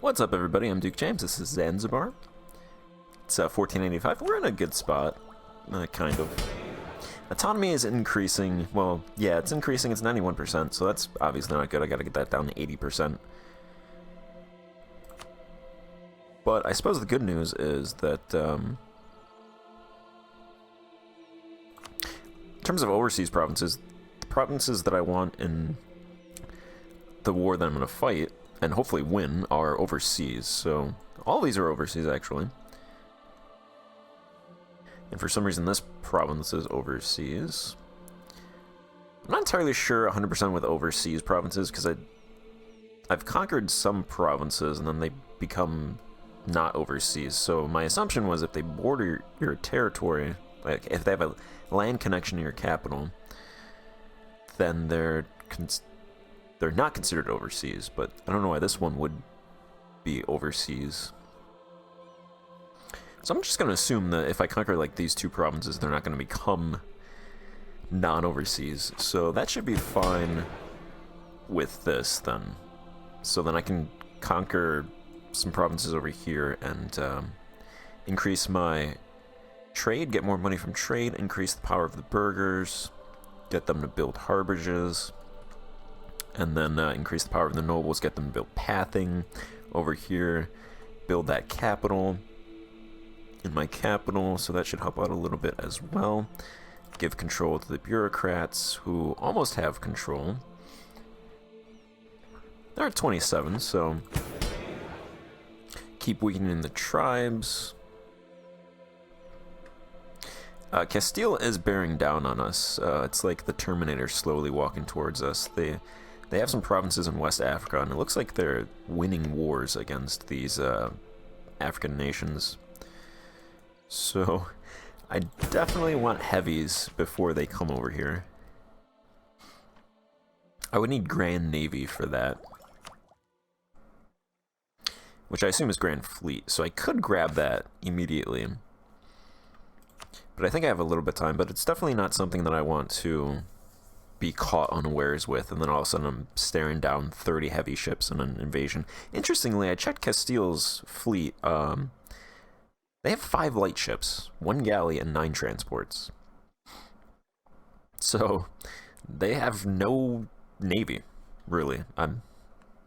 What's up, everybody? I'm Duke James. This is Zanzibar. It's 1485. We're in a good spot, kind of. Autonomy is increasing. Well, yeah, it's increasing. It's 91%, so that's obviously not good. I gotta get that down to 80%. But I suppose the good news is that, in terms of overseas provinces, the provinces that I want in the war that I'm gonna fight, and hopefully win, are overseas. So all these are overseas, actually. And for some reason this province is overseas. I'm not entirely sure 100% with overseas provinces, because I've conquered some provinces and then they become not overseas. So my assumption was if they border your territory, like if they have a land connection to your capital, then they're not considered overseas, but I don't know why this one would be overseas. So I'm just going to assume that if I conquer like these two provinces, they're not going to become non-overseas. So that should be fine with this then. So then I can conquer some provinces over here and increase my trade, get more money from trade, increase the power of the burghers, get them to build harborages, and then increase the power of the nobles, get them to build pathing over here, build that capital in my capital, so that should help out a little bit as well. Give control to the bureaucrats, who almost have control. They're at 27, so keep weakening the tribes. Castile is bearing down on us. It's like the Terminator slowly walking towards us. They have some provinces in West Africa, and it looks like they're winning wars against these African nations. So I definitely want heavies before they come over here. I would need Grand Navy for that, which I assume is Grand Fleet, so I could grab that immediately. But I think I have a little bit of time, but it's definitely not something that I want to be caught unawares with, and then all of a sudden I'm staring down 30 heavy ships in an invasion. Interestingly, I checked Castile's fleet. They have 5 light ships, 1 galley, and 9 transports. So they have no navy, really. I'm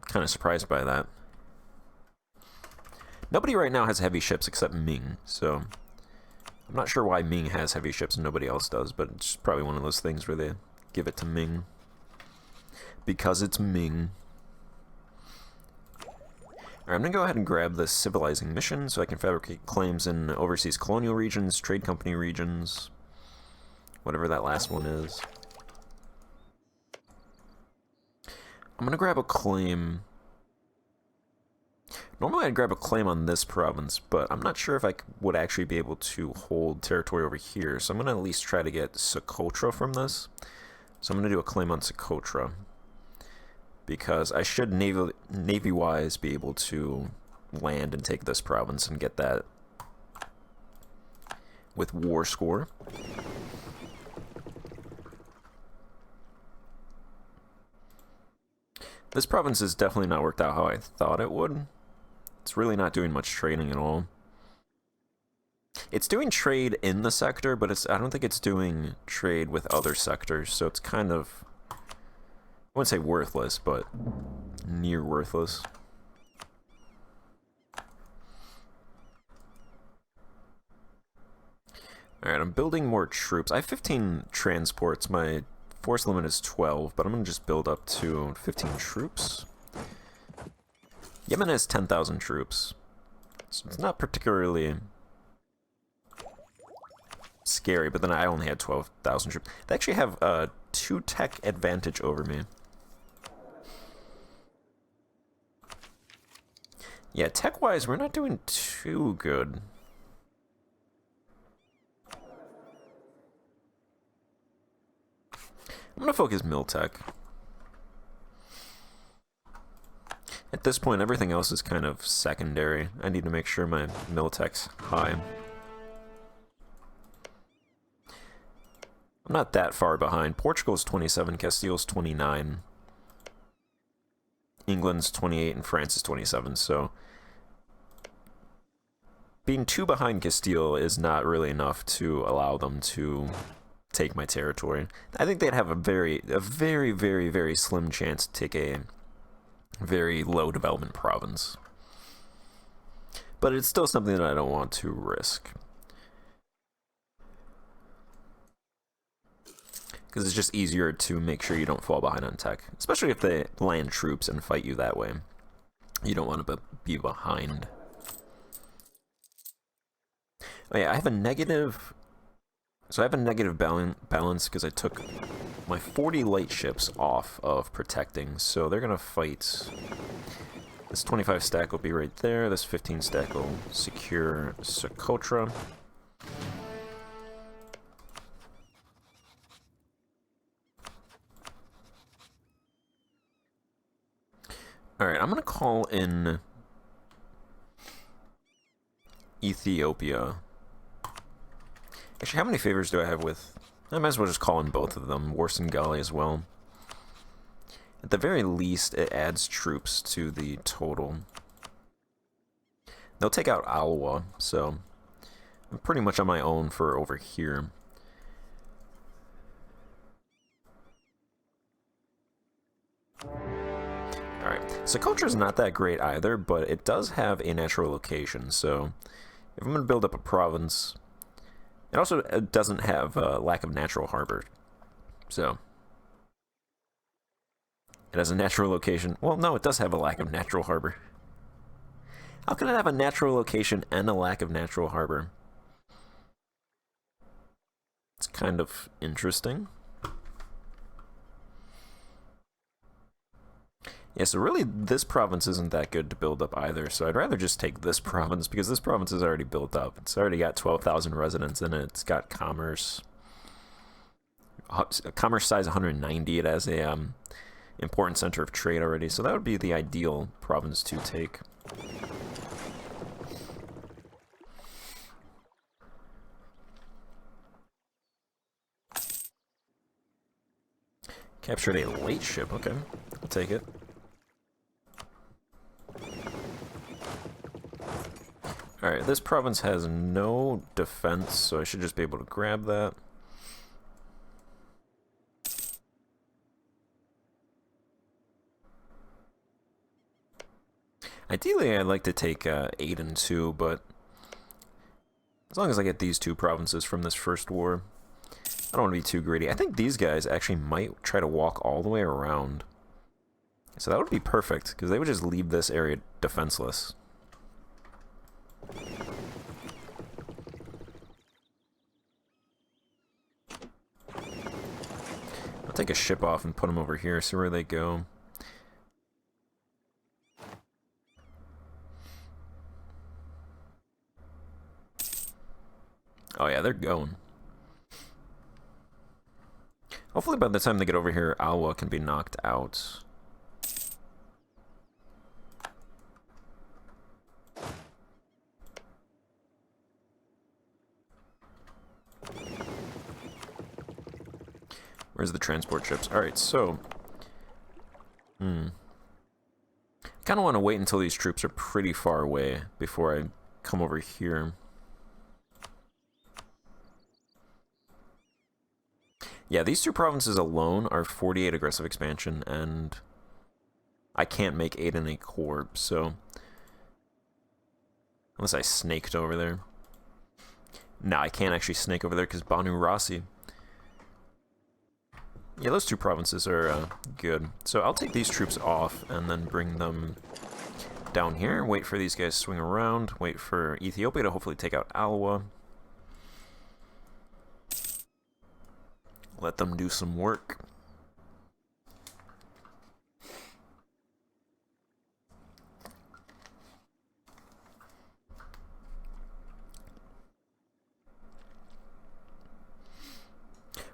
kind of surprised by that. Nobody right now has heavy ships except Ming, so I'm not sure why Ming has heavy ships and nobody else does, but it's probably one of those things where they give it to Ming because it's Ming. Alright, I'm going to go ahead and grab this civilizing mission so I can fabricate claims in overseas colonial regions, trade company regions, whatever that last one is. I'm going to grab a claim. Normally I'd grab a claim on this province, but I'm not sure if I would actually be able to hold territory over here, so I'm going to at least try to get Socotra from this. So I'm going to do a claim on Socotra, because I should navy-wise be able to land and take this province and get that with war score. This province has definitely not worked out how I thought it would. It's really not doing much trading at all. It's doing trade in the sector, but I don't think it's doing trade with other sectors, so it's kind of, I wouldn't say worthless, but near worthless. Alright, I'm building more troops. I have 15 transports. My force limit is 12, but I'm going to just build up to 15 troops. Yemen has 10,000 troops, so it's not particularly scary, but then I only had 12,000 troops. They actually have 2 tech advantage over me. Yeah, tech-wise, we're not doing too good. I'm gonna focus mill tech. At this point, everything else is kind of secondary. I need to make sure my mill tech's high. I'm not that far behind. Portugal's 27, Castile's 29. England's 28 and France is 27, so being 2 behind Castile is not really enough to allow them to take my territory. I think they'd have a very, very slim chance to take a very low development province. But it's still something that I don't want to risk. Because it's just easier to make sure you don't fall behind on tech. Especially if they land troops and fight you that way. You don't want to be behind. Oh yeah, I have a negative... So I have a negative balance because I took my 40 light ships off of protecting. So they're going to fight... This 25 stack will be right there. This 15 stack will secure Socotra. Alright, I'm going to call in Ethiopia. Actually, how many favors do I have with... I might as well just call in both of them. Warsangali as well. At the very least, it adds troops to the total. They'll take out Alwa, so I'm pretty much on my own for over here. Alright, Socotra's not that great either, but it does have a natural location, so if I'm going to build up a province... It also doesn't have a lack of natural harbor, so... It has a natural location. Well, no, it does have a lack of natural harbor. How can it have a natural location and a lack of natural harbor? It's kind of interesting. Yeah, so really this province isn't that good to build up either, so I'd rather just take this province, because this province is already built up. It's already got 12,000 residents in it. It's got commerce. Commerce size 190. It has a important center of trade already, so that would be the ideal province to take. Captured a late ship. Okay, I'll take it. Alright, this province has no defense, so I should just be able to grab that. Ideally, I'd like to take 8 and 2, but as long as I get these 2 provinces from this first war, I don't want to be too greedy. I think these guys actually might try to walk all the way around. So that would be perfect, because they would just leave this area defenseless. I'll take a ship off and put them over here, see where they go. Oh yeah, they're going. Hopefully by the time they get over here, Alwa can be knocked out. Where's the transport ships? Alright, so... kind of want to wait until these troops are pretty far away before I come over here. Yeah, these 2 provinces alone are 48 aggressive expansion, and I can't make 8 in a corps, so... Unless I snaked over there. No, I can't actually snake over there because Banu Rasi. Yeah, those 2 provinces are good. So I'll take these troops off and then bring them down here. Wait for these guys to swing around. Wait for Ethiopia to hopefully take out Alwa. Let them do some work.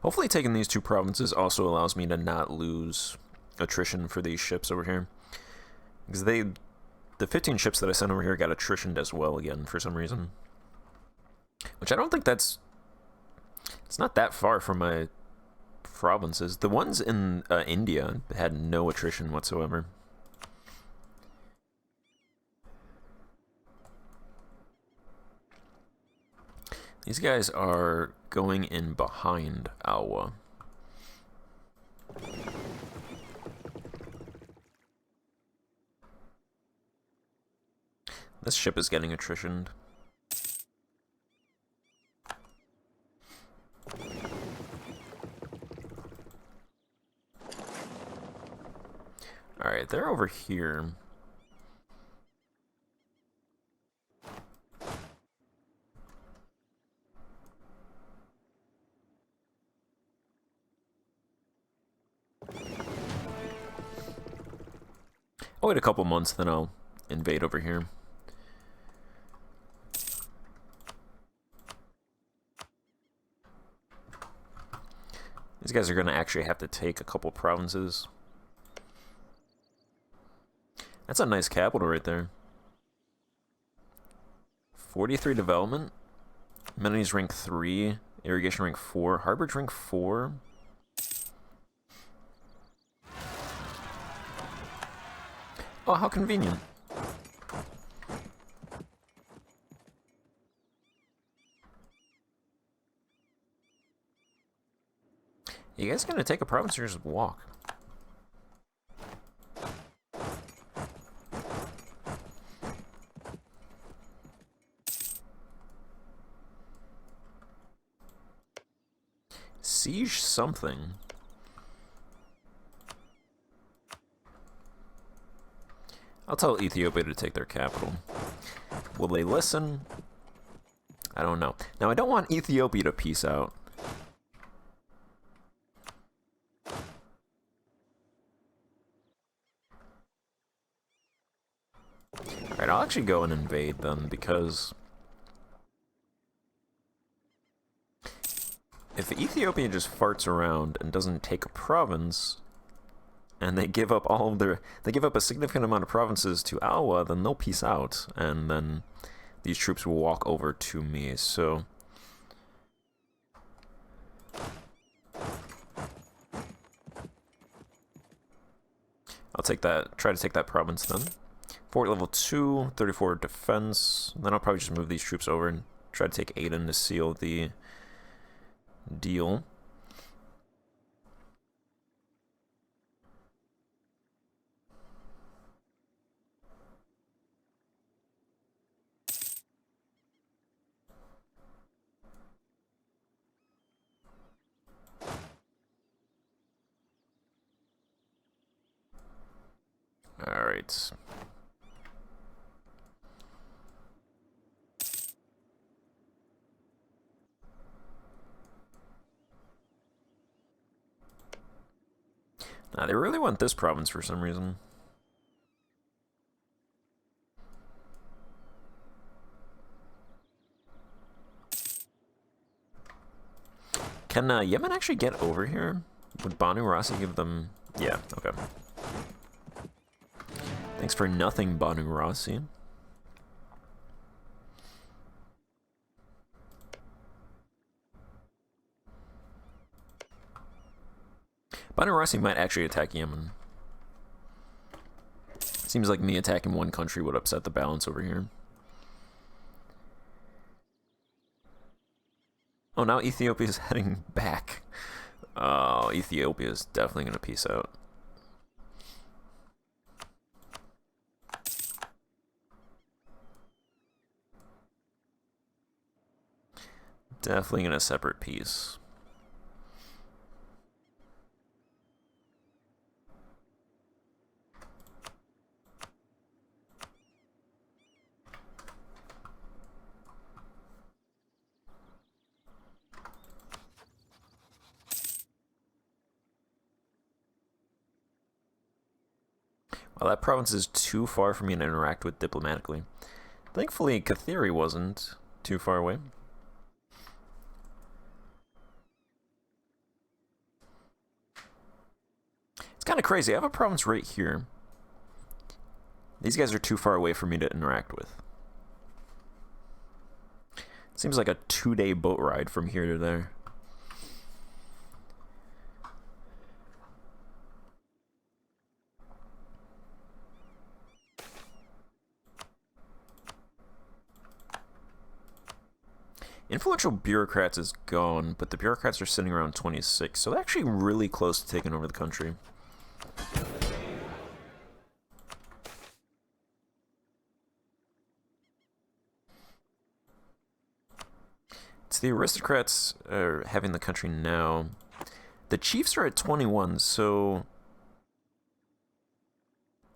Hopefully taking these 2 provinces also allows me to not lose attrition for these ships over here. Because the 15 ships that I sent over here got attritioned as well again for some reason. Which I don't think that's... It's not that far from my provinces. The ones in India had no attrition whatsoever. These guys are going in behind Alwa. This ship is getting attritioned. Alright, they're over here. I'll wait a couple months, then I'll invade over here. These guys are going to actually have to take a couple provinces. That's a nice capital right there. 43 development. Amenities rank 3. Irrigation rank 4. Harborage rank 4. Oh, how convenient. You guys gonna take a province or just walk? Siege something. I'll tell Ethiopia to take their capital. Will they listen? I don't know. Now, I don't want Ethiopia to peace out. Alright, I'll actually go and invade them, because if Ethiopia just farts around and doesn't take a province, and they give up all of their, they give up a significant amount of provinces to Alwa, then they'll peace out, and then these troops will walk over to me. So I'll take that, try to take that province then. Fort level 2, 34 defense. Then I'll probably just move these troops over and try to take Aden to seal the deal. Alright. Nah, they really want this province for some reason. Can Yemen actually get over here? Would Banu Rasi give them... Yeah, okay. Thanks for nothing, Banu Rasi. Banu Rasi might actually attack Yemen. Seems like me attacking one country would upset the balance over here. Oh, now Ethiopia is heading back. Oh, Ethiopia is definitely going to peace out. Definitely going to separate peace. Well, that province is too far for me to interact with diplomatically. Thankfully, Kathiri wasn't too far away. It's kind of crazy. I have a province right here. These guys are too far away for me to interact with. Seems like a 2-day boat ride from here to there. Influential bureaucrats is gone, but the bureaucrats are sitting around 26, so they're actually really close to taking over the country. It's the aristocrats are having the country now. The chiefs are at 21, so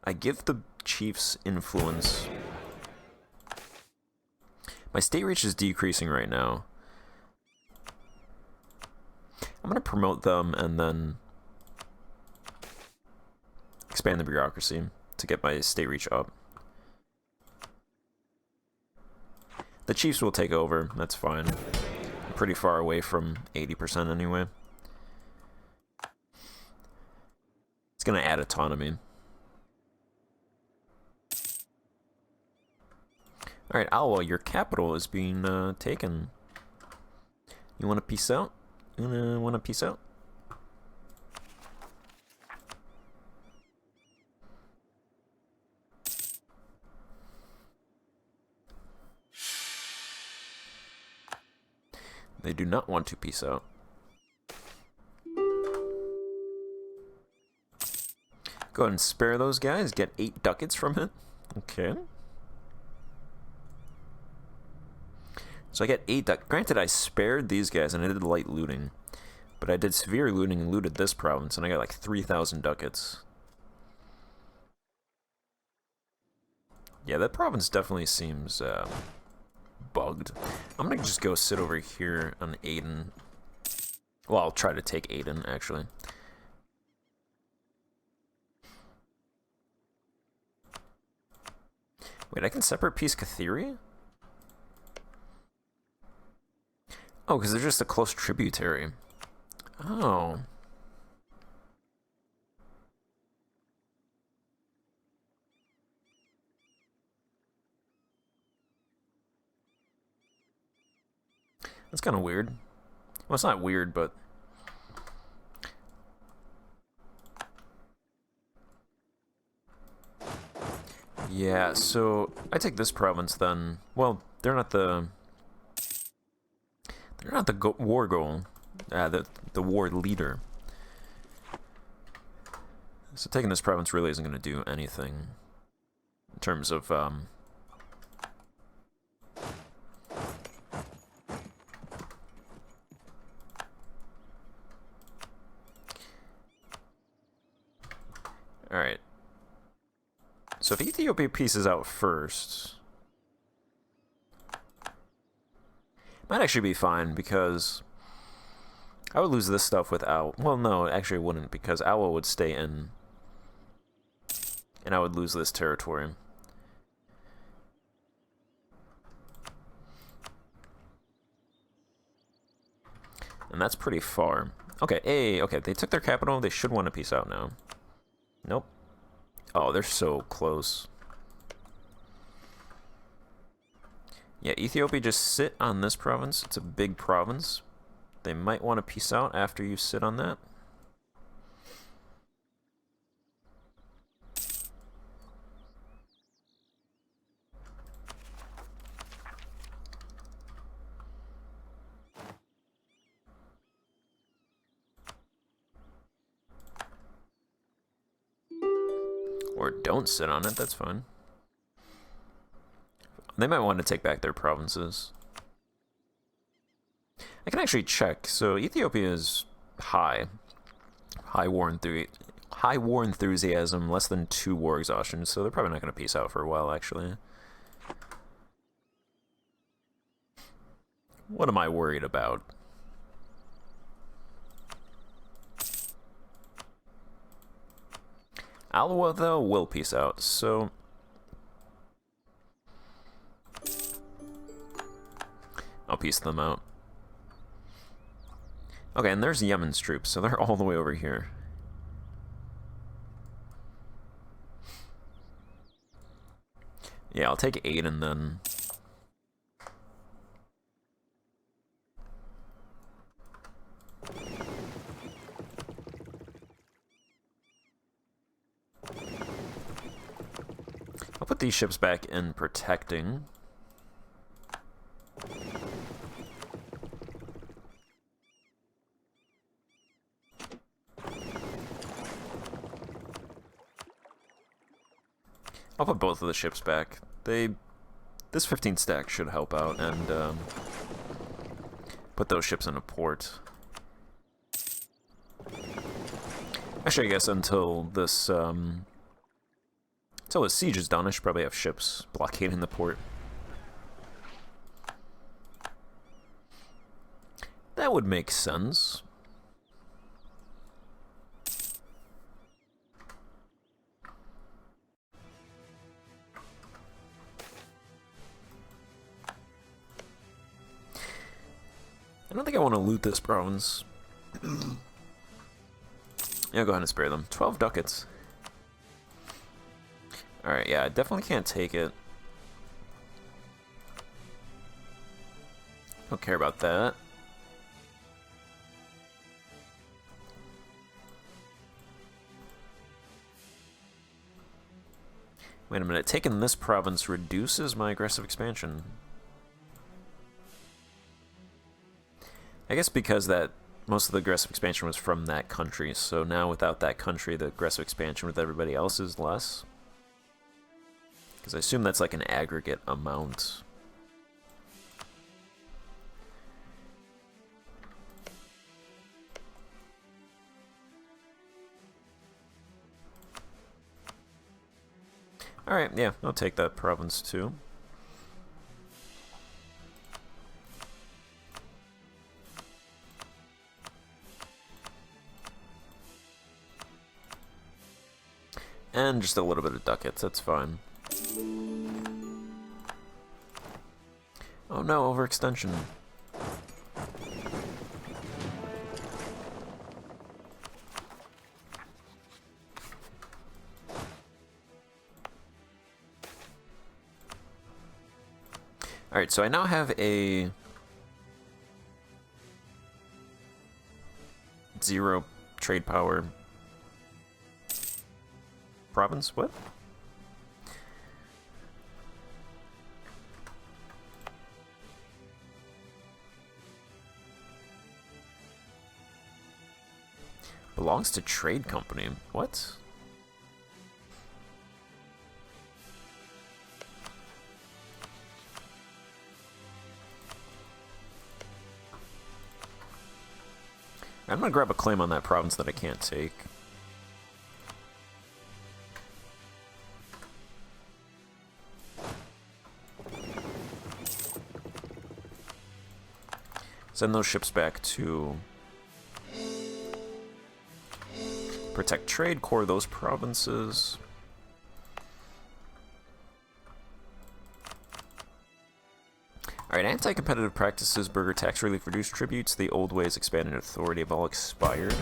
I give the chiefs influence. My state reach is decreasing right now. I'm going to promote them and then expand the bureaucracy to get my state reach up. The chiefs will take over, that's fine. I'm pretty far away from 80% anyway. It's going to add autonomy. Alright, Alwa, your capital is being taken. You want to peace out? You want to peace out? They do not want to peace out. Go ahead and spare those guys. Get 8 ducats from it. Okay. So I get 8 ducats. Granted, I spared these guys and I did light looting. But I did severe looting and looted this province, and I got like 3,000 ducats. Yeah, that province definitely seems bugged. I'm gonna just go sit over here on Aden. Well, I'll try to take Aden, actually. Wait, I can separate Peace Kathiri? Oh, because they're just a close tributary. Oh. That's kind of weird. Well, it's not weird, but... Yeah, so I take this province then. Well, they're not the... They're not the war goal. The war leader. So taking this province really isn't going to do anything in terms of Alright. So if Ethiopia pieces out first, might actually be fine, because I would lose this stuff with Al. Well, no, actually it wouldn't, because Alwa would stay in, and I would lose this territory. And that's pretty far. Okay, hey, okay, they took their capital. They should want to peace out now. Nope. Oh, they're so close. Yeah, Ethiopia, just sit on this province. It's a big province. They might want to peace out after you sit on that. Or don't sit on it, that's fine. They might want to take back their provinces. I can actually check. So Ethiopia is high. High war enthusiasm, less than 2 war exhaustion, so they're probably not going to peace out for a while, actually. What am I worried about? Alwa, though, will peace out, so... I'll peace them out. Okay, and there's Yemen's troops, so they're all the way over here. Yeah, I'll take Aden then. I'll put these ships back in protecting. I'll put both of the ships back. This 15 stack should help out, and put those ships in a port. Actually, I guess until this siege is done, I should probably have ships blockading the port. That would make sense. I don't think I want to loot this province. Yeah, go ahead and spare them. 12 ducats. Alright, yeah, I definitely can't take it. Don't care about that. Wait a minute, taking this province reduces my aggressive expansion. I guess because most of the aggressive expansion was from that country, so now without that country, the aggressive expansion with everybody else is less. Because I assume that's like an aggregate amount. Alright, yeah, I'll take that province too. And just a little bit of ducats, that's fine. Oh no, overextension. Alright, so I now have a 0 trade power province? What? Belongs to trade company. What? I'm gonna grab a claim on that province that I can't take. Send those ships back to protect trade, core those provinces. Alright, anti-competitive practices, burger tax relief, reduced tributes, the old ways, expanded authority have all expired.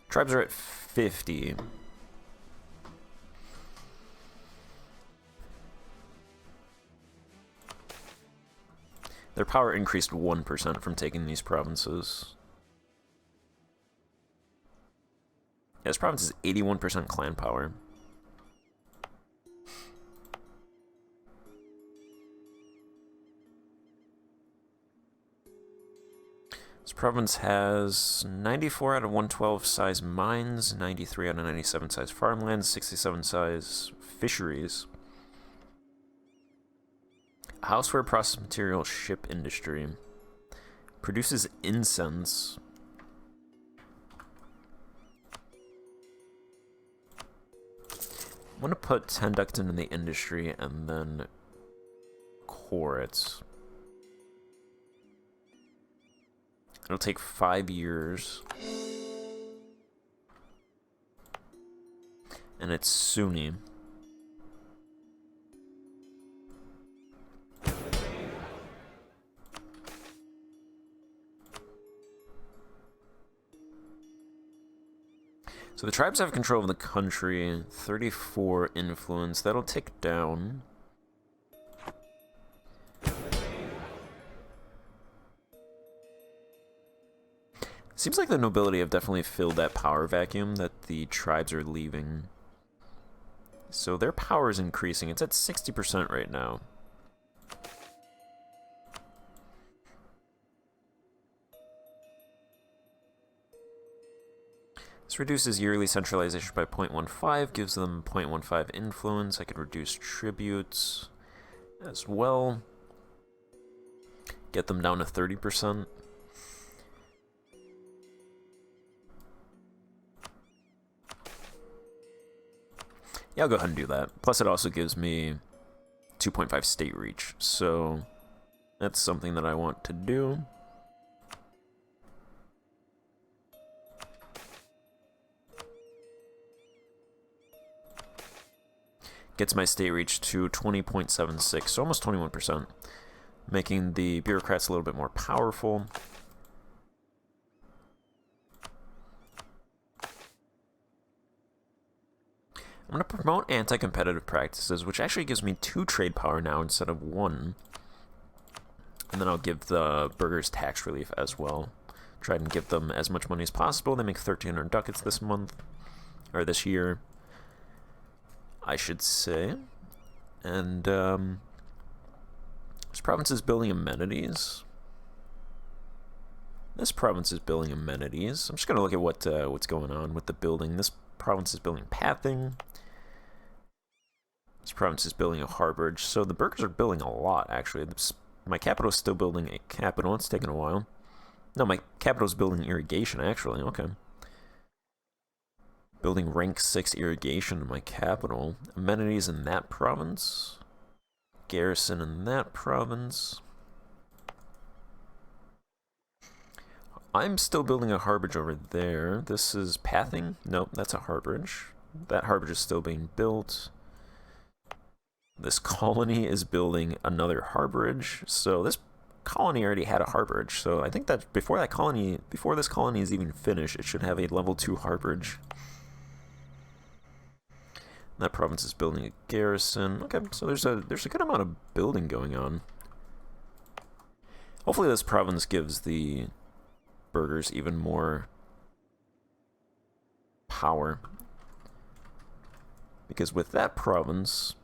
Tribes are at 50. Their power increased 1% from taking these provinces. Yeah, this province is 81% clan power. This province has 94 out of 112 size mines, 93 out of 97 size farmlands, 67 size fisheries. Houseware, processed material, ship industry. Produces incense. I'm gonna put 10 ducats into the industry and then core it. It'll take 5 years. And it's Sunni. So the tribes have control of the country, 34 influence, that'll tick down. Seems like the nobility have definitely filled that power vacuum that the tribes are leaving. So their power is increasing, it's at 60% right now. This This reduces yearly centralization by 0.15, gives them 0.15 influence. I could reduce tributes as well. Get them down to 30%. Yeah, I'll go ahead and do that. Plus it also gives me 2.5 state reach, so that's something that I want to do. Gets my state reach to 20.76, so almost 21%, making the bureaucrats a little bit more powerful. I'm going to promote anti-competitive practices, which actually gives me 2 trade power now instead of 1. And then I'll give the burghers tax relief as well. Try and give them as much money as possible. They make 1,300 ducats this month, or this year, I should say. And this province is building amenities. This province is building amenities. I'm just going to look at what's going on with the building. This province is building pathing. This province is building a harborage. So the burghers are building a lot, actually. My capital is still building a capital. It's taking a while. No, my capital is building irrigation, actually. Okay. Building rank 6 irrigation in my capital. Amenities in that province. Garrison in that province. I'm still building a harborage over there. This is pathing. Nope, that's a harborage. That harborage is still being built. This colony is building another harborage. So this colony already had a harborage. So I think that before this colony is even finished, it should have a level 2 harborage. That province is building a garrison. Okay, so there's a good amount of building going on. Hopefully this province gives the burghers even more power. Because with that province,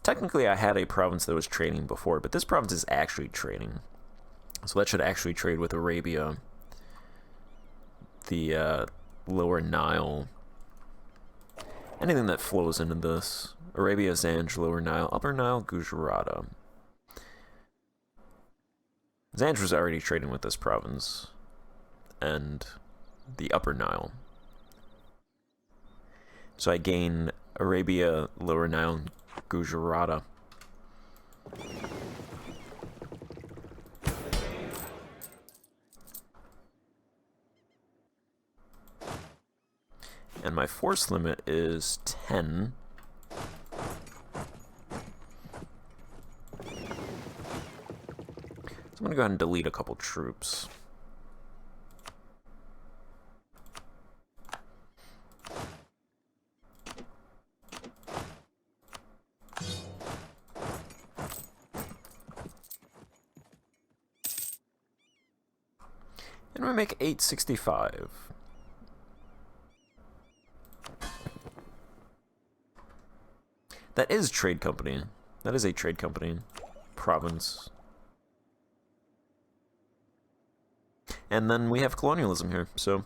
technically I had a province that was trading before, but this province is actually trading. So that should actually trade with Arabia, the Lower Nile, anything that flows into this. Arabia, Zanj, Lower Nile, Upper Nile, Gujarata. Zanj was already trading with this province and the Upper Nile. So I gain Arabia, Lower Nile, and Gujarata. And my force limit is 10. So I'm going to go ahead and delete a couple troops. And we make 865. That is trade company. That is a trade company. Province. And then we have colonialism here, so...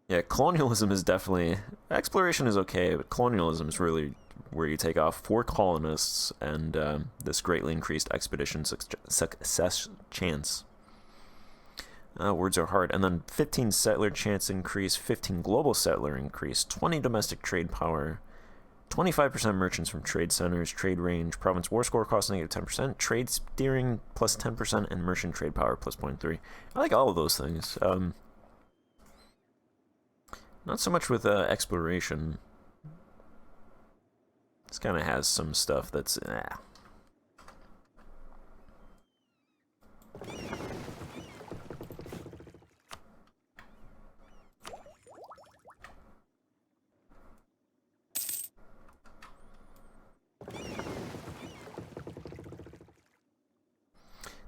yeah, colonialism is definitely... exploration is okay, but colonialism is really where you take off 4 colonists and this greatly increased expedition success chance. Words are hard. And then 15 settler chance increase, 15 global settler increase, 20 domestic trade power, 25% merchants from trade centers, trade range, province war score cost -10%, trade steering plus 10%, and merchant trade power plus 0.3. I like all of those things. Not so much with exploration. This kind of has some stuff that's...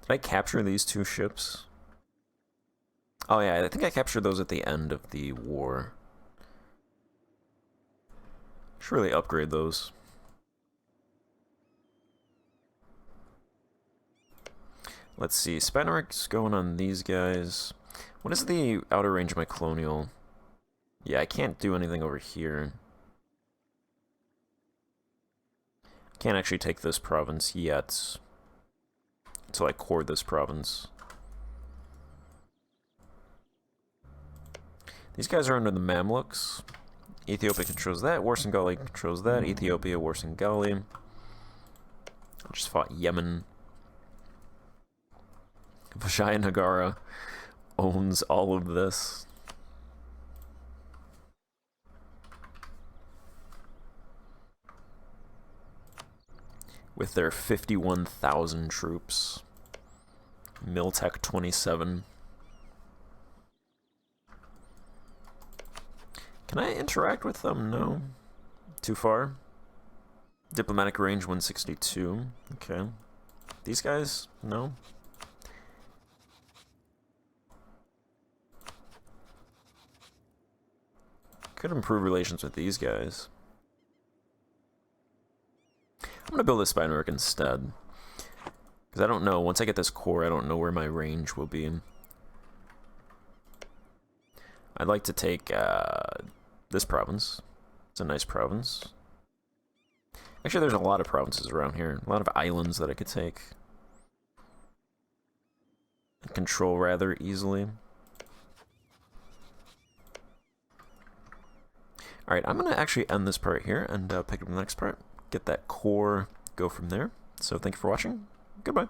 Did I capture these 2 ships? Oh yeah, I think I captured those at the end of the war. Should really upgrade those. Let's see, Spaniards going on these guys. What is the outer range of my colonial? Yeah, I can't do anything over here. Can't actually take this province yet. Until I core this province. These guys are under the Mamluks. Ethiopia controls that. Warsangali controls that. Ethiopia, Warsangali. I just fought Yemen. Vijaya Nagara owns all of this. With their 51,000 troops. Miltech 27. Can I interact with them? No. Too far. Diplomatic range 162. Okay. These guys? No. Could improve relations with these guys. I'm going to build a spy network instead. Because I don't know, once I get this core, I don't know where my range will be. I'd like to take this province. It's a nice province. Actually, there's a lot of provinces around here. A lot of islands that I could take. And control rather easily. Alright, I'm going to actually end this part here and pick up the next part. Get that core, go from there. So thank you for watching. Goodbye.